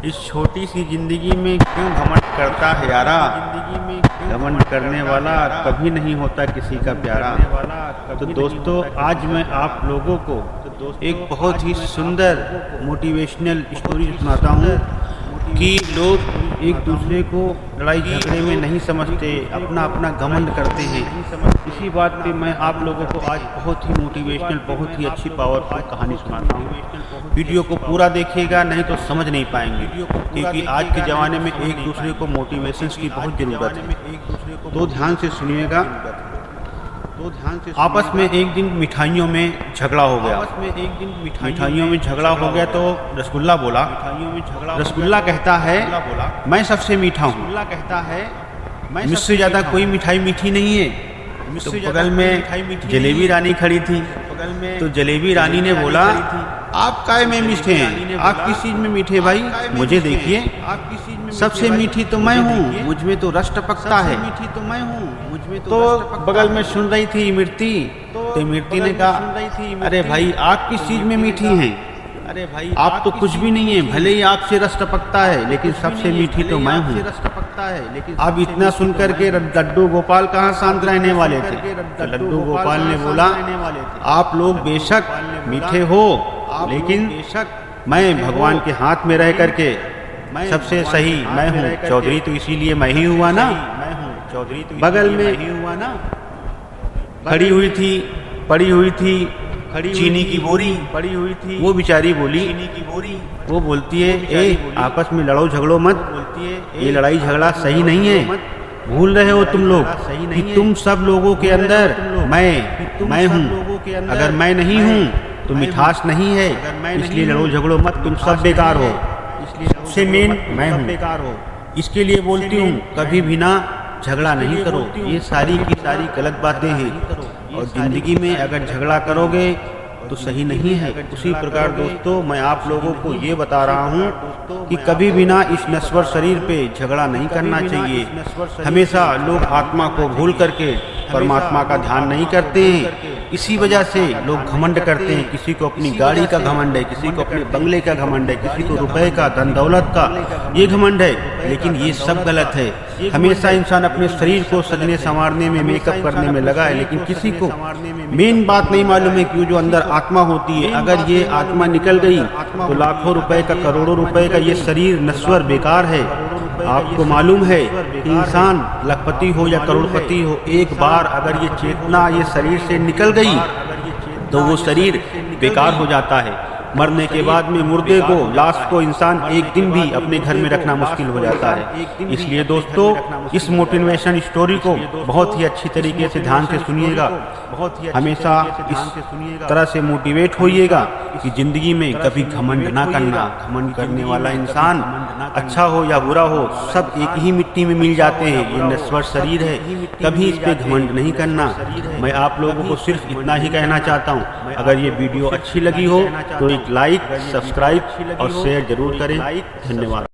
इस छोटी सी जिंदगी में क्यों घमंड करता है यारा। घमंड करने वाला कभी नहीं होता किसी का प्यारा। तो दोस्तों, आज मैं आप लोगों को एक बहुत ही सुंदर मोटिवेशनल स्टोरी सुनाता हूँ कि लोग एक दूसरे को लड़ाई झगड़े में नहीं समझते, अपना अपना घमंड करते हैं। इसी बात पे मैं आप लोगों को आज बहुत ही मोटिवेशनल, बहुत ही अच्छी पावरफुल कहानी सुनाता हूँ। वीडियो को पूरा देखिएगा, नहीं तो समझ नहीं पाएंगे, क्योंकि आज के ज़माने में एक दूसरे को मोटिवेशंस की बहुत ज़रूरत है। तो ध्यान से सुनिएगा। आपस में एक दिन मिठाइयों में झगड़ा हो गया। मिठाइयों में झगड़ा हो गया तो रसगुल्ला बोला। रसगुल्ला कहता है मैं सबसे मीठा हूँ, मुझसे ज़्यादा कोई मिठाई मीठी नहीं है। तो बगल में जलेबी रानी खड़ी थी। तो जलेबी रानी ने बोला आप काय में मीठे हैं, आप किस चीज़ में मीठे भाई, मुझे देखिए, सबसे मीठी तो मैं हूँ, मुझ में तो रस टपकता है। तो बगल में सुन रही थी इमरती। तो इमरती ने कहा अरे भाई आप किस चीज़ में मीठी हैं, आप तो कुछ भी नहीं है, भले ही आपसे रस टपकता है लेकिन सबसे मीठी तो मैं हूँ। अब इतना सुनकर के लड्डू गोपाल कहाँ शांत रहने वाले थे। तो लड्डू गोपाल ने बोला आप लोग बेशक मीठे हो, लेकिन मैं भगवान के हाथ में रह करके सबसे सही मैं हूँ। चौधरी तो इसीलिए मैं ही हुआ ना। बगल में खड़ी हुई थी, पड़ी हुई थी चीनी की बोरी पड़ी हुई थी। वो बेचारी बोली, वो बोलती है ए आपस में लड़ो झगड़ो मत, ये लड़ाई झगड़ा सही नहीं है। भूल रहे हो तुम लोग कि तुम सब लोगों के अंदर मैं हूँ। अगर मैं नहीं हूँ तो मिठास नहीं है, इसलिए लड़ो झगड़ो मत, तुम सब बेकार हो। सबसे मेन मैं हूँ। इसके लिए बोलती हूँ कभी भी ना झगड़ा नहीं करो। ये सारी की सारी गलत बातें हैं, और ज़िंदगी में अगर झगड़ा करोगे तो सही नहीं है। उसी प्रकार दोस्तों, मैं आप लोगों को ये बता रहा हूँ कि कभी भी ना इस नश्वर शरीर पे झगड़ा नहीं करना चाहिए। हमेशा लोग आत्मा को भूल करके परमात्मा का ध्यान नहीं करते हैं। इसी वजह से लोग घमंड करते हैं। किसी को अपनी गाड़ी का घमंड है, किसी को अपने बंगले का घमंड है, किसी को रुपए का, धन दौलत का ये घमंड है, लेकिन ये सब गलत है। हमेशा इंसान अपने शरीर को सजने संवारने में, मेकअप करने में लगा है, लेकिन किसी को मेन बात नहीं मालूम है कि जो अंदर आत्मा होती है, अगर ये आत्मा निकल गई तो लाखों रुपए का, करोड़ों रुपए का ये शरीर नश्वर बेकार है। आपको मालूम है कि इंसान लखपति हो या करोड़पति हो, एक बार अगर ये चेतना ये शरीर से निकल गई तो वो शरीर बेकार हो जाता है। मरने के बाद में मुर्दे को, लाश को इंसान एक दिन भी अपने घर में रखना मुश्किल हो जाता है। इसलिए दोस्तों, इस मोटिवेशन स्टोरी को बहुत ही अच्छी तरीके से ध्यान से सुनिएगा। हमेशा इस तरह से मोटिवेट होइएगा कि जिंदगी में कभी घमंड ना करना। घमंड करने वाला इंसान अच्छा हो या बुरा हो, सब एक ही मिट्टी में मिल जाते हैं। ये नश्वर शरीर है, कभी इस पे घमंड नहीं करना। मैं आप लोगों को सिर्फ इतना ही कहना चाहता हूँ, अगर ये वीडियो अच्छी लगी हो तो एक लाइक, सब्सक्राइब और शेयर जरूर करें। धन्यवाद।